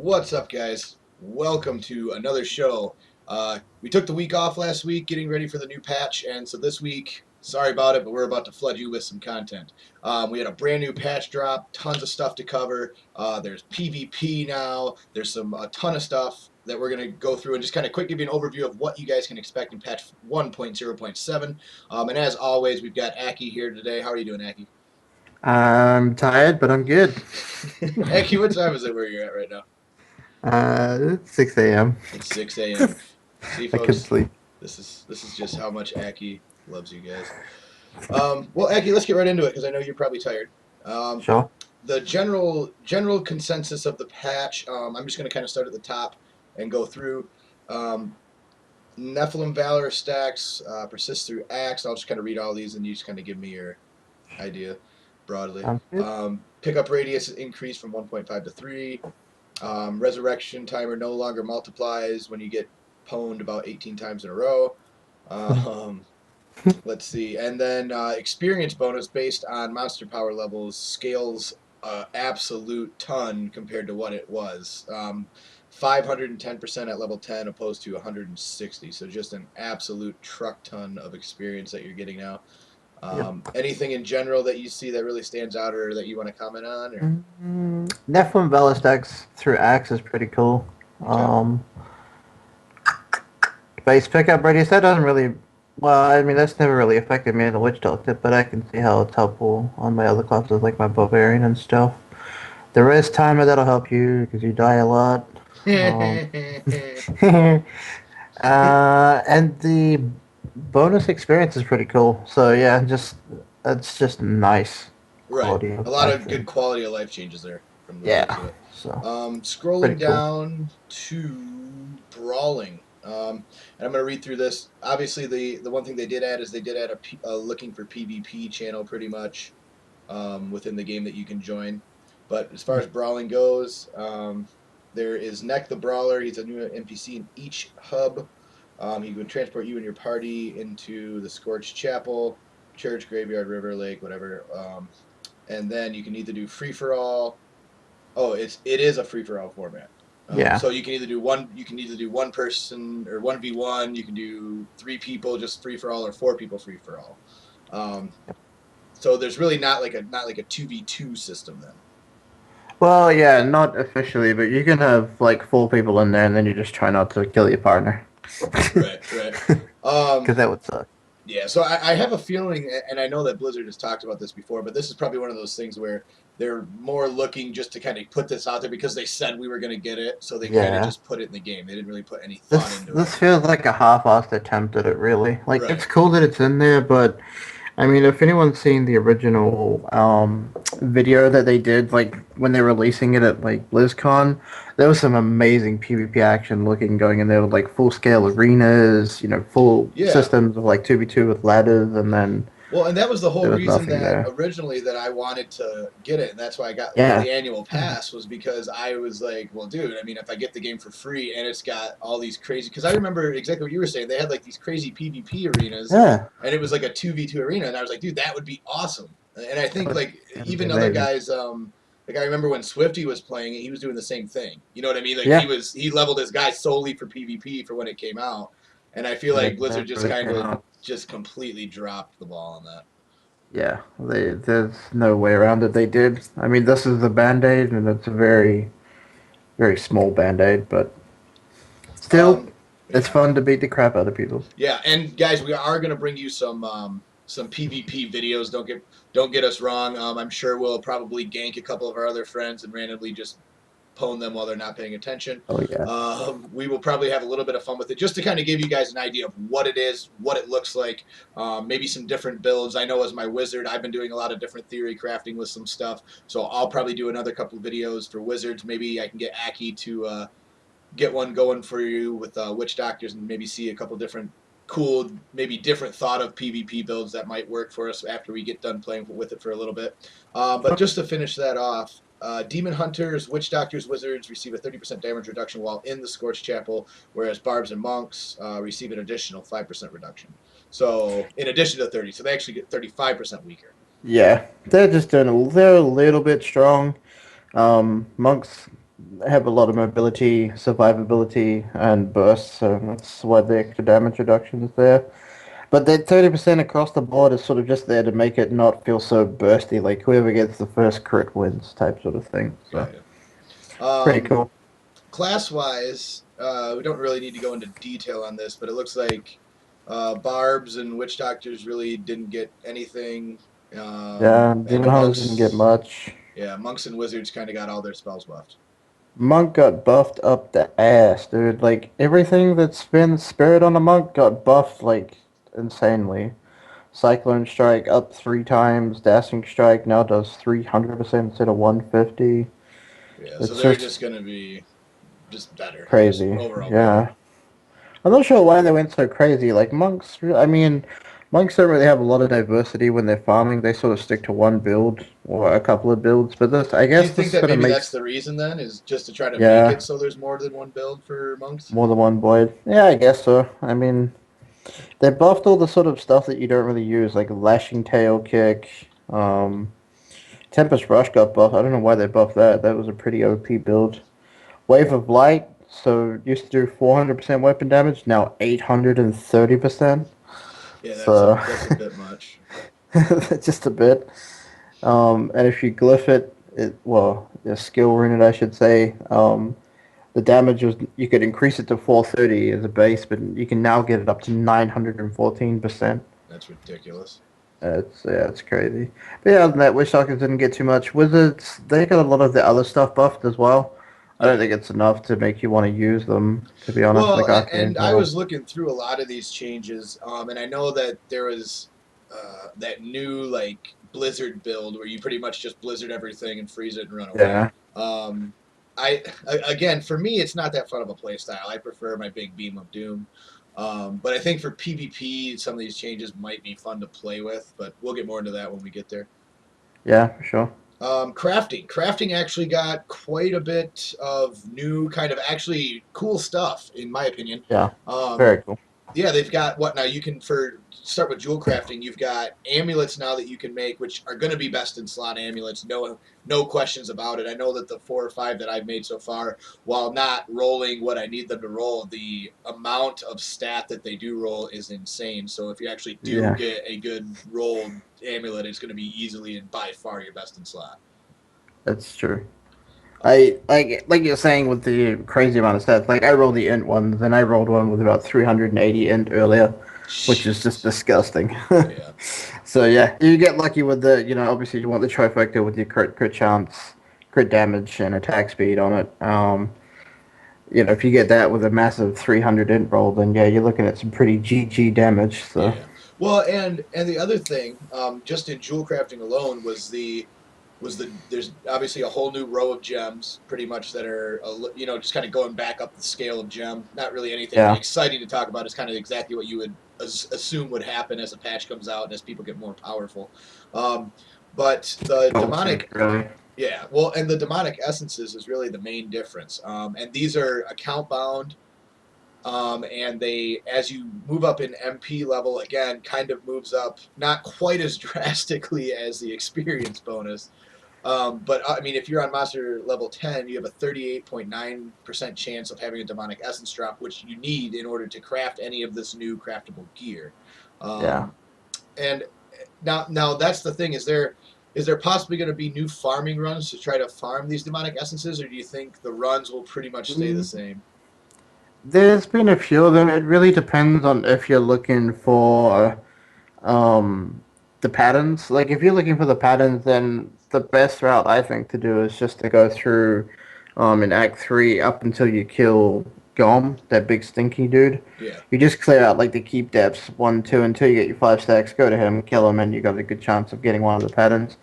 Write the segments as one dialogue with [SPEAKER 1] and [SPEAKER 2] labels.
[SPEAKER 1] What's up, guys? Welcome to another show. We took the week off last week getting ready for the new patch, and so this week, sorry about it, but we're about to flood you with some content. We had a brand new patch drop, tons of stuff to cover. There's PvP now, there's a ton of stuff that we're going to go through and just kind of quick give you an overview of what you guys can expect in patch 1.0.7. And as always, we've got Akky here today. How are you doing, Akky?
[SPEAKER 2] I'm tired, but I'm good.
[SPEAKER 1] Akky, what time is it where you're at right now?
[SPEAKER 2] It's 6 a.m.
[SPEAKER 1] It's 6 a.m. See,
[SPEAKER 2] I couldn't
[SPEAKER 1] folks,
[SPEAKER 2] sleep.
[SPEAKER 1] this is just how much Akky loves you guys. Well, Akky, let's get right into it because I know you're probably tired. Um,
[SPEAKER 2] Sure.
[SPEAKER 1] the general consensus of the patch. I'm just going to kind of start at the top and go through. Um, Nephilim Valor stacks persist through Axe. I'll just kind of read all these and you just kind of give me your idea broadly.
[SPEAKER 2] Sounds good.
[SPEAKER 1] Pickup radius increased from 1.5 to 3. Resurrection timer no longer multiplies when you get pwned about 18 times in a row. Um, let's see. And then experience bonus based on monster power levels scales absolute ton compared to what it was. 510% at level 10 opposed to 160. So just an absolute truck ton of experience that you're getting now.
[SPEAKER 2] Yep.
[SPEAKER 1] Anything in general that you see that really stands out or that you want to comment on? Or?
[SPEAKER 2] Nephilim Velostax through Axe is pretty cool.
[SPEAKER 1] Okay.
[SPEAKER 2] Base pickup radius, that doesn't really... Well, I mean, that's never really affected me in the Witch Doctor, but I can see how it's helpful on my other classes, like my Barbarian and stuff. The rest timer, that'll help you, because you die a lot. And the bonus experience is pretty cool. So yeah, it's just nice
[SPEAKER 1] Right.
[SPEAKER 2] quality
[SPEAKER 1] A
[SPEAKER 2] of
[SPEAKER 1] lot
[SPEAKER 2] life
[SPEAKER 1] of good
[SPEAKER 2] thing.
[SPEAKER 1] quality of life changes there from the looks of
[SPEAKER 2] Yeah.
[SPEAKER 1] it.
[SPEAKER 2] So
[SPEAKER 1] Scrolling
[SPEAKER 2] pretty cool.
[SPEAKER 1] down to brawling. And I'm going to read through this. Obviously, the one thing they did add is they did add a looking for PvP channel pretty much within the game that you can join. But as far as brawling goes, there is Neck the Brawler. He's a new NPC in each hub. He would transport you and your party into the Scorched Chapel, church, graveyard, river, lake, whatever. And then you can either do free for all. Oh, it is a free for all format.
[SPEAKER 2] Yeah.
[SPEAKER 1] So you can either do one. You can either do one person or 1v1. You can do 3 people just free for all, or 4 people free for all. Um, so there's really not like a 2v2 system then.
[SPEAKER 2] Well, yeah, not officially, but you can have like 4 people in there, and then you just try not to kill your partner.
[SPEAKER 1] Right, right.
[SPEAKER 2] Because that would suck.
[SPEAKER 1] Yeah, so I have a feeling, and I know that Blizzard has talked about this before, but this is probably one of those things where they're more looking just to kind of put this out there because they said we were going to get it, so they kind of
[SPEAKER 2] Yeah.
[SPEAKER 1] just put it in the game. They didn't really put any thought
[SPEAKER 2] This
[SPEAKER 1] into it.
[SPEAKER 2] this feels like a half-assed attempt at it, really. Like
[SPEAKER 1] Right.
[SPEAKER 2] it's cool that it's in there, but I mean, if anyone's seen the original video that they did, like when they're releasing it at like BlizzCon, there was some amazing PvP action looking going in there with like full scale arenas, full
[SPEAKER 1] Yeah.
[SPEAKER 2] systems of like 2v2 with ladders, and then
[SPEAKER 1] Well, and that was the whole
[SPEAKER 2] there was
[SPEAKER 1] reason
[SPEAKER 2] nothing
[SPEAKER 1] that
[SPEAKER 2] there.
[SPEAKER 1] originally that I wanted to get it, and that's why I got
[SPEAKER 2] Yeah,
[SPEAKER 1] the annual pass was because I was like, well, dude, I mean, if I get the game for free and it's got all these crazy, because I remember exactly what you were saying, they had like these crazy PvP arenas,
[SPEAKER 2] yeah,
[SPEAKER 1] and it was like a 2v2 arena, and I was like, dude, that would be awesome. And I think like
[SPEAKER 2] that'd be
[SPEAKER 1] even other
[SPEAKER 2] amazing.
[SPEAKER 1] guys, like I remember when Swifty was playing it, he was doing the same thing. You know what I mean? Like
[SPEAKER 2] Yeah,
[SPEAKER 1] he leveled his guy solely for PvP for when it came out, and I feel
[SPEAKER 2] and
[SPEAKER 1] like
[SPEAKER 2] it
[SPEAKER 1] Blizzard just
[SPEAKER 2] never
[SPEAKER 1] kind
[SPEAKER 2] came
[SPEAKER 1] of
[SPEAKER 2] out.
[SPEAKER 1] just completely dropped the ball on that.
[SPEAKER 2] Yeah, there's no way around it. They did. I mean, this is the band-aid, and it's a very, very small band-aid, but still,
[SPEAKER 1] Um,
[SPEAKER 2] it's
[SPEAKER 1] yeah,
[SPEAKER 2] fun to beat the crap out of people.
[SPEAKER 1] yeah, and guys, we are gonna bring you some PvP videos. Don't get us wrong. I'm sure we'll probably gank a couple of our other friends and randomly just pwn them while they're not paying attention.
[SPEAKER 2] Oh yeah.
[SPEAKER 1] We will probably have a little bit of fun with it, just to kind of give you guys an idea of what it is, what it looks like, maybe some different builds. I know as my wizard, I've been doing a lot of different theory crafting with some stuff, so I'll probably do another couple of videos for wizards. Maybe I can get Akky to get one going for you with witch doctors and maybe see a couple different cool, maybe different thought of PvP builds that might work for us after we get done playing with it for a little bit. But just to finish that off, Demon Hunters, Witch Doctors, Wizards receive a 30% damage reduction while in the Scorched Chapel, whereas Barbs and Monks receive an additional 5% reduction. So, in addition to 30, so they actually get 35% weaker.
[SPEAKER 2] Yeah, they're a little bit strong. Monks, have a lot of mobility, survivability, and burst, so that's why the extra damage reduction is there. But that 30% across the board is sort of just there to make it not feel so bursty, like whoever gets the first crit wins type sort of thing. So
[SPEAKER 1] Got it.
[SPEAKER 2] pretty cool.
[SPEAKER 1] Class wise, we don't really need to go into detail on this, but it looks like Barbs and Witch Doctors really didn't get anything.
[SPEAKER 2] Yeah,
[SPEAKER 1] And
[SPEAKER 2] Demon Hunters didn't get much.
[SPEAKER 1] yeah, Monks and Wizards kind of got all their spells buffed.
[SPEAKER 2] Monk got buffed up the ass, dude. Like everything that's been spirit on a monk got buffed like insanely. Cyclone Strike up 3 times. Dashing Strike now does 300% instead of 150.
[SPEAKER 1] Yeah, so
[SPEAKER 2] It's
[SPEAKER 1] they're
[SPEAKER 2] just
[SPEAKER 1] just going to be just better, just
[SPEAKER 2] crazy.
[SPEAKER 1] overall better.
[SPEAKER 2] Yeah. I'm not sure why they went so crazy. Like monks, I mean, monks don't really have a lot of diversity when they're farming. They sort of stick to one build or a couple of builds. But this, I
[SPEAKER 1] Do you
[SPEAKER 2] guess,
[SPEAKER 1] think
[SPEAKER 2] this
[SPEAKER 1] that
[SPEAKER 2] sort of
[SPEAKER 1] maybe that's
[SPEAKER 2] makes
[SPEAKER 1] the reason then, is just to try to make it
[SPEAKER 2] yeah
[SPEAKER 1] so there's more than one build for monks?
[SPEAKER 2] more than one void. Yeah, I guess so. I mean, they buffed all the sort of stuff that you don't really use, like lashing tail kick. Tempest Rush got buffed. I don't know why they buffed that. That was a pretty OP build. Wave of Light. So used to do 400% weapon damage. Now 830%.
[SPEAKER 1] Yeah,
[SPEAKER 2] So
[SPEAKER 1] that's a bit much.
[SPEAKER 2] just a bit. And if you glyph it, well, the skill rune it, I should say. The damage was you could increase it to 430 as a base, but you can now get it up to 914%.
[SPEAKER 1] That's ridiculous.
[SPEAKER 2] It's crazy. But yeah, other than that, Wish Talkers didn't get too much. Wizards, they got a lot of the other stuff buffed as well. I don't
[SPEAKER 1] Yeah.
[SPEAKER 2] think it's enough to make you want to use them, to be honest,
[SPEAKER 1] Well,
[SPEAKER 2] like
[SPEAKER 1] and
[SPEAKER 2] Arcane
[SPEAKER 1] I
[SPEAKER 2] Portal.
[SPEAKER 1] was looking through a lot of these changes, and I know that there was that new like Blizzard build where you pretty much just Blizzard everything and freeze it and run away.
[SPEAKER 2] Yeah.
[SPEAKER 1] Um, again, for me, it's not that fun of a play style. I prefer my big beam of doom. But I think for PvP, some of these changes might be fun to play with. But we'll get more into that when we get there.
[SPEAKER 2] Yeah, for sure.
[SPEAKER 1] Crafting actually got quite a bit of new kind of actually cool stuff, in my opinion.
[SPEAKER 2] Yeah.
[SPEAKER 1] Um,
[SPEAKER 2] Very cool.
[SPEAKER 1] yeah, they've got what now? You can for start with jewel crafting. You've got amulets now that you can make, which are going to be best in slot amulets. No questions about it. I know that the 4 or 5 that I've made so far, while not rolling what I need them to roll, the amount of stat that they do roll is insane. So if you actually do
[SPEAKER 2] Yeah,
[SPEAKER 1] get a good rolled amulet, it's going to be easily and by far your best in slot.
[SPEAKER 2] that's true. I like you're saying with the crazy amount of stats. Like I rolled the int ones, and I rolled one with about 380 int earlier, which is just
[SPEAKER 1] Jeez.
[SPEAKER 2] disgusting.
[SPEAKER 1] Yeah.
[SPEAKER 2] So yeah, you get lucky with the obviously you want the trifecta with your crit chance, crit damage, and attack speed on it. If you get that with a massive 300 int roll, then yeah, you're looking at some pretty GG damage. So
[SPEAKER 1] Yeah. Well, and the other thing, just in jewel crafting alone, was the there's obviously a whole new row of gems, pretty much that are just kind of going back up the scale of gem. Not really anything
[SPEAKER 2] yeah,
[SPEAKER 1] exciting to talk about. It's kind of exactly what you would assume would happen as a patch comes out and as people get more powerful. Um, but the
[SPEAKER 2] gold sync
[SPEAKER 1] demonic
[SPEAKER 2] really.
[SPEAKER 1] Yeah, well, and the demonic essences is really the main difference. And these are account bound, and they, as you move up in MP level, again, kind of moves up not quite as drastically as the experience bonus. But I mean, if you're on monster level 10, you have a 38.9% chance of having a demonic essence drop, which you need in order to craft any of this new craftable gear.
[SPEAKER 2] Yeah.
[SPEAKER 1] Um, and now that's the thing. Is there possibly going to be new farming runs to try to farm these demonic essences, or do you think the runs will pretty much stay the
[SPEAKER 2] Mm,
[SPEAKER 1] same?
[SPEAKER 2] There's been a few of them. It really depends on if you're looking for um the patterns. Like if you're looking for the patterns, then the best route I think to do is just to go through in Act 3 up until you kill Gom, that big stinky dude.
[SPEAKER 1] Yeah.
[SPEAKER 2] You just clear out like the keep depths 1, 2 until you get your 5 stacks, go to him, kill him, and you got a good chance of getting one of the patterns.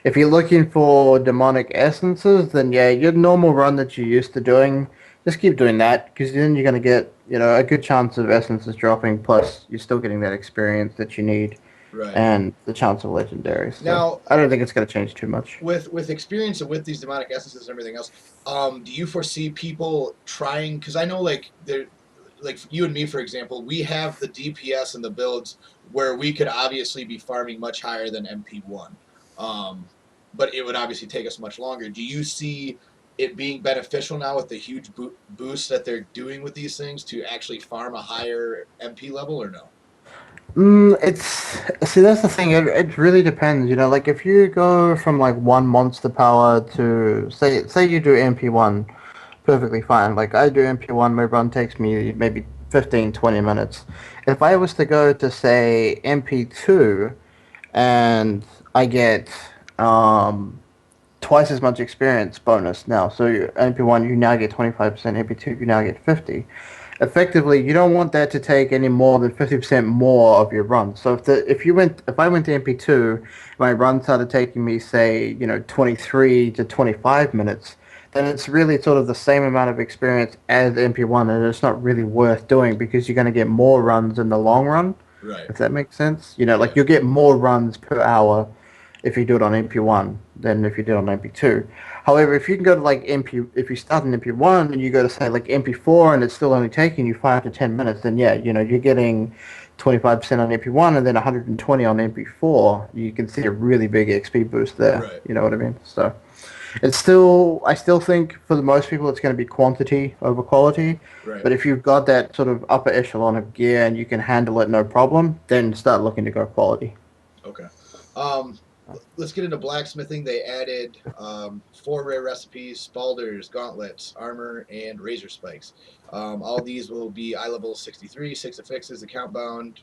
[SPEAKER 2] If you're looking for demonic essences, then yeah, your normal run that you're used to doing, just keep doing that because then you're gonna get a good chance of essences dropping. Plus, you're still getting that experience that you need
[SPEAKER 1] Right.
[SPEAKER 2] and the chance of legendaries. So
[SPEAKER 1] Now,
[SPEAKER 2] I don't think it's gonna change too much.
[SPEAKER 1] with experience and with these demonic essences and everything else, do you foresee people trying? Because I know, like you and me, for example, we have the DPS and the builds where we could obviously be farming much higher than MP1, um, but it would obviously take us much longer. Do you see it being beneficial now with the huge boost that they're doing with these things to actually farm a higher MP level, or no?
[SPEAKER 2] It's see that's the thing. It really depends. You know, like if you go from like one monster power to say you do MP1, perfectly fine. Like I do MP1, my run takes me maybe 15-20 minutes. If I was to go to say MP2 and I get um twice as much experience bonus now. So MP1 you now get 25%, MP2 you now get 50. Effectively, you don't want that to take any more than 50% more of your run. So if I went to MP2, my run started taking me say 23 to 25 minutes, then it's really sort of the same amount of experience as MP1, and it's not really worth doing because you're going to get more runs in the long run.
[SPEAKER 1] Right.
[SPEAKER 2] If that makes sense, you know, like
[SPEAKER 1] Yeah.
[SPEAKER 2] you'll get more runs per hour if you do it on MP1 than if you did on MP2. However, if you can go to like if you start in MP1 and you go to say like MP4 and it's still only taking you 5 to 10 minutes, then yeah, you're getting 25% on MP1 and then 120 on MP4. You can see a really big XP boost there.
[SPEAKER 1] Right.
[SPEAKER 2] You know what I mean? So I still think for the most people it's going to be quantity over quality.
[SPEAKER 1] Right.
[SPEAKER 2] But if you've got that sort of upper echelon of gear and you can handle it no problem, then start looking to go quality.
[SPEAKER 1] Okay. Um, let's get into blacksmithing. They added 4 rare recipes: spalders, gauntlets, armor, and razor spikes. All these will be eye level 63, 6 affixes, account bound,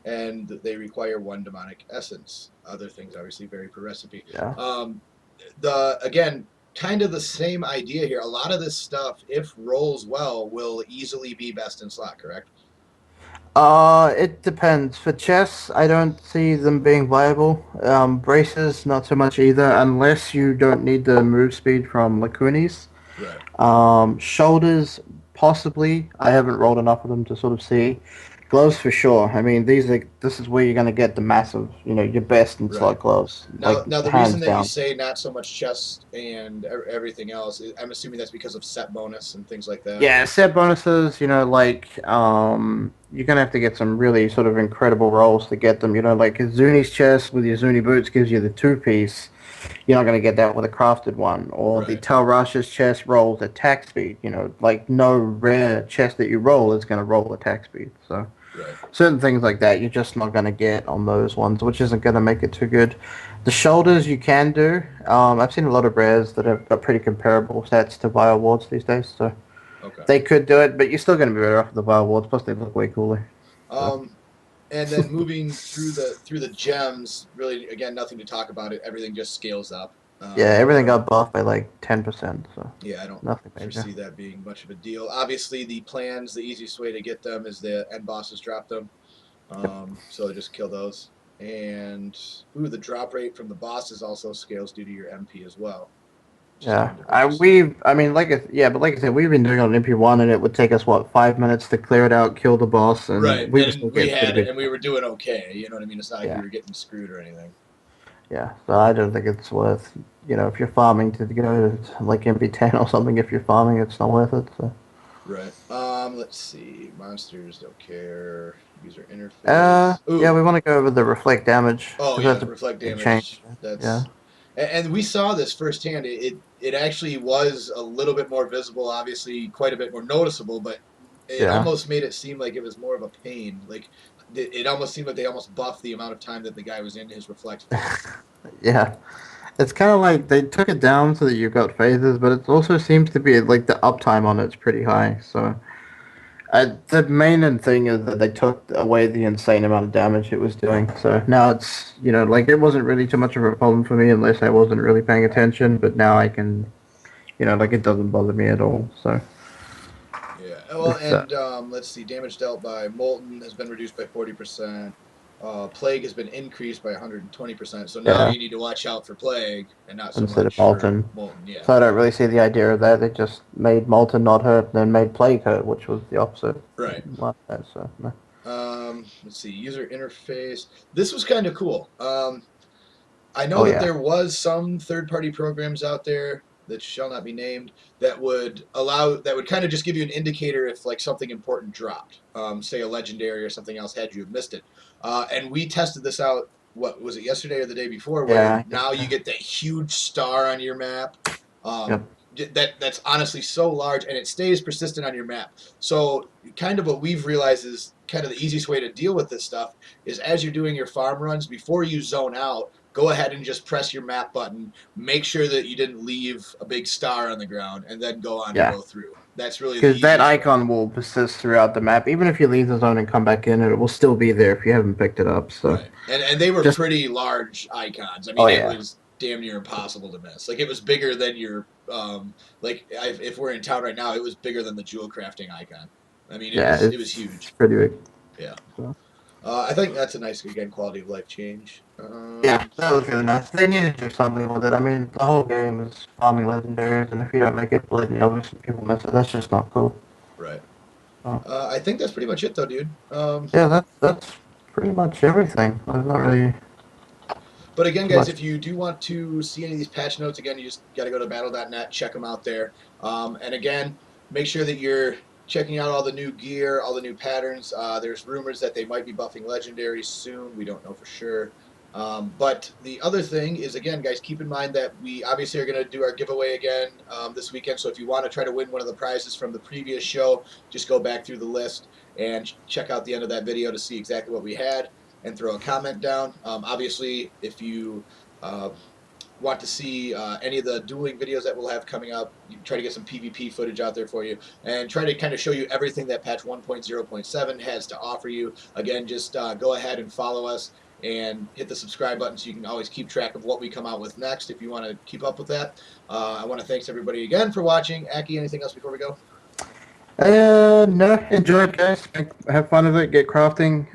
[SPEAKER 1] and they require 1 demonic essence. Other things obviously vary per recipe.
[SPEAKER 2] Yeah.
[SPEAKER 1] Um, the again, kind of the same idea here. A lot of this stuff, if rolls well, will easily be best in slot. Correct?
[SPEAKER 2] It depends. For chess, I don't see them being viable. Braces, not so much either, unless you don't need the move speed from Lacunis.
[SPEAKER 1] Right.
[SPEAKER 2] Shoulders, possibly. I haven't rolled enough of them to sort of see. Gloves for sure. I mean, this is where you're gonna get the massive, your best in
[SPEAKER 1] Right.
[SPEAKER 2] slot gloves,
[SPEAKER 1] Now,
[SPEAKER 2] like
[SPEAKER 1] now the reason
[SPEAKER 2] hands
[SPEAKER 1] that you
[SPEAKER 2] down.
[SPEAKER 1] say not so much chest and everything else, I'm assuming that's because of set bonus and things like that.
[SPEAKER 2] Yeah, set bonuses, you're gonna have to get some really sort of incredible rolls to get them. You know, like Zuni's chest with your Zuni boots gives you the two piece. You're not gonna get that with a crafted one. Or the
[SPEAKER 1] Right.
[SPEAKER 2] Tal Rasha's chest rolls attack speed. You know, like no rare chest that you roll is gonna roll attack speed. So
[SPEAKER 1] Right.
[SPEAKER 2] certain things like that you're just not gonna get on those ones, which isn't gonna make it too good. The shoulders you can do. I've seen a lot of rares that have got pretty comparable stats to Bio Awards these days. So.
[SPEAKER 1] Okay.
[SPEAKER 2] They could do it, but you're still going to be better off with the Bio Awards. Plus, they look way cooler. So
[SPEAKER 1] Um, and then moving through the gems, really again nothing to talk about. It everything just scales up.
[SPEAKER 2] yeah,
[SPEAKER 1] I
[SPEAKER 2] everything
[SPEAKER 1] don't.
[SPEAKER 2] got buffed by like 10%. So
[SPEAKER 1] Yeah, I don't
[SPEAKER 2] nothing major.
[SPEAKER 1] foresee that being much of a deal. Obviously, the plans, the easiest way to get them is the end bosses drop them.
[SPEAKER 2] Yep.
[SPEAKER 1] So just kill those. And the drop rate from the bosses also scales due to your MP as well, which is
[SPEAKER 2] Yeah,
[SPEAKER 1] kind of interesting.
[SPEAKER 2] but like I said, we've been doing it on MP1, and it would take us what 5 minutes to clear it out, kill the boss, and
[SPEAKER 1] Right,
[SPEAKER 2] we were
[SPEAKER 1] and
[SPEAKER 2] still
[SPEAKER 1] we
[SPEAKER 2] getting pretty
[SPEAKER 1] had it,
[SPEAKER 2] good.
[SPEAKER 1] and we were doing okay. You know what I mean? It's not like we
[SPEAKER 2] Yeah,
[SPEAKER 1] were getting screwed or anything.
[SPEAKER 2] yeah. So I don't think it's worth. If you're farming to go to like MP10 or something, if you're farming, it's not worth it. So.
[SPEAKER 1] Right. Let's see. Monsters don't care. User interface.
[SPEAKER 2] Yeah,
[SPEAKER 1] Ooh.
[SPEAKER 2] we want to go over the reflect damage
[SPEAKER 1] Oh
[SPEAKER 2] because
[SPEAKER 1] yeah,
[SPEAKER 2] that's a
[SPEAKER 1] reflect
[SPEAKER 2] big change.
[SPEAKER 1] damage.
[SPEAKER 2] Yeah.
[SPEAKER 1] And we saw this firsthand. It actually was a little bit more visible, obviously quite a bit more noticeable, but it
[SPEAKER 2] Yeah.
[SPEAKER 1] almost made it seem like it was more of a pain. Like it almost seemed like they almost buffed the amount of time that the guy was in his reflect phase.
[SPEAKER 2] Yeah. It's kind of like they took it down so that you've got phases, but it also seems to be like the uptime on it's pretty high. So the main thing is that they took away the insane amount of damage it was doing. So now it's like it wasn't really too much of a problem for me unless I wasn't really paying attention. But now I can like it doesn't bother me at all. So
[SPEAKER 1] Yeah. Well,
[SPEAKER 2] it's
[SPEAKER 1] and let's see. Damage dealt by Molten has been reduced by 40%. Plague has been increased by 120%. So now
[SPEAKER 2] yeah
[SPEAKER 1] you need to watch out for Plague and not so
[SPEAKER 2] instead of
[SPEAKER 1] much for
[SPEAKER 2] molten.
[SPEAKER 1] Molten. Yeah.
[SPEAKER 2] So I don't really see the idea of that. They just made molten not hurt, and then made plague hurt, which was the opposite.
[SPEAKER 1] Right.
[SPEAKER 2] Like that. So no.
[SPEAKER 1] Let's see. User interface. This was kind of cool. I know
[SPEAKER 2] Oh
[SPEAKER 1] that
[SPEAKER 2] yeah.
[SPEAKER 1] there was some third-party programs out there that shall not be named that would kind of just give you an indicator if like something important dropped, say a legendary or something else had you have missed it. And we tested this out. What was it, yesterday or the day before? Where
[SPEAKER 2] Yeah.
[SPEAKER 1] now you get that huge star on your map.
[SPEAKER 2] Yep.
[SPEAKER 1] That's honestly so large, and it stays persistent on your map. So kind of what we've realized is kind of the easiest way to deal with this stuff is as you're doing your farm runs, before you zone out, go ahead and just press your map button, make sure that you didn't leave a big star on the ground, and then go on to
[SPEAKER 2] Yeah.
[SPEAKER 1] go through. That's really the
[SPEAKER 2] Because that
[SPEAKER 1] easiest way.
[SPEAKER 2] icon will persist throughout the map. Even if you leave the zone and come back in, it will still be there if you haven't picked it up. So
[SPEAKER 1] Right. And they were
[SPEAKER 2] just,
[SPEAKER 1] pretty large icons. I
[SPEAKER 2] oh
[SPEAKER 1] mean, it
[SPEAKER 2] yeah.
[SPEAKER 1] was damn near impossible to miss. Like it was bigger than your if we're in town right now, it was bigger than the jewel crafting icon. I mean,
[SPEAKER 2] Yeah,
[SPEAKER 1] it was
[SPEAKER 2] it's
[SPEAKER 1] huge.
[SPEAKER 2] pretty big.
[SPEAKER 1] Yeah.
[SPEAKER 2] So,
[SPEAKER 1] I think that's a nice again quality of life change.
[SPEAKER 2] yeah, that was really nice. They needed to do something with it. I mean, the whole game is farming legendaries, and if you don't make it bloody obvious, people miss it. That's just not cool.
[SPEAKER 1] Right.
[SPEAKER 2] So,
[SPEAKER 1] I think that's pretty much it though, dude.
[SPEAKER 2] yeah, that's pretty much everything. There's not really
[SPEAKER 1] But again,
[SPEAKER 2] too
[SPEAKER 1] guys,
[SPEAKER 2] much.
[SPEAKER 1] if you do want to see any of these patch notes, again, you just got to go to battle.net, check them out there. And again, make sure that you're checking out all the new gear, all the new patterns. There's rumors that they might be buffing legendaries soon. We don't know for sure. But the other thing is, again, guys, keep in mind that we obviously are going to do our giveaway again this weekend. So if you want to try to win one of the prizes from the previous show, just go back through the list and check out the end of that video to see exactly what we had and throw a comment down. Obviously, if you uh, want to see any of the dueling videos that we'll have coming up, you try to get some PvP footage out there for you and try to kind of show you everything that patch 1.0.7 has to offer you. Again, just go ahead and follow us and hit the subscribe button so you can always keep track of what we come out with next if you want to keep up with that. I want to thanks everybody again for watching. Akky, anything else before we go?
[SPEAKER 2] No, enjoy it, guys. Have fun with it. Get crafting.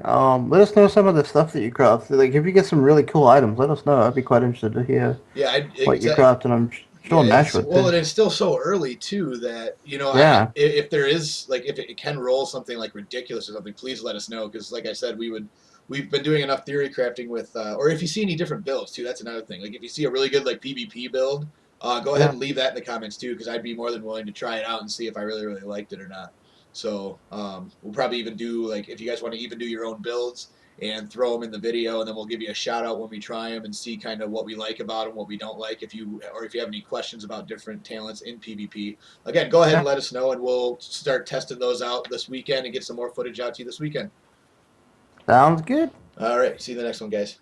[SPEAKER 2] Let us know some of the stuff that you craft. Like, if you get some really cool items, let us know. I'd be quite interested to hear
[SPEAKER 1] Yeah,
[SPEAKER 2] what you
[SPEAKER 1] exactly.
[SPEAKER 2] craft, and I'm
[SPEAKER 1] Yeah,
[SPEAKER 2] sure Nash
[SPEAKER 1] it's
[SPEAKER 2] would
[SPEAKER 1] well,
[SPEAKER 2] too.
[SPEAKER 1] and it's still so early too that
[SPEAKER 2] Yeah,
[SPEAKER 1] if there is like if it can roll something like ridiculous or something, please let us know because like I said, we've been doing enough theory crafting with or if you see any different builds too, that's another thing. Like if you see a really good like PvP build, go ahead
[SPEAKER 2] yeah,
[SPEAKER 1] and leave that in the comments too because I'd be more than willing to try it out and see if I really liked it or not. So we'll probably even do like if you guys want to even do your own builds and throw them in the video, and then we'll give you a shout out when we try them and see kind of what we like about them, what we don't like. If you have any questions about different talents in PvP, again, go ahead and
[SPEAKER 2] yeah.
[SPEAKER 1] let us know, and we'll start testing those out this weekend and get some more footage out to you this weekend.
[SPEAKER 2] Sounds good.
[SPEAKER 1] All right, see you in the next one, guys.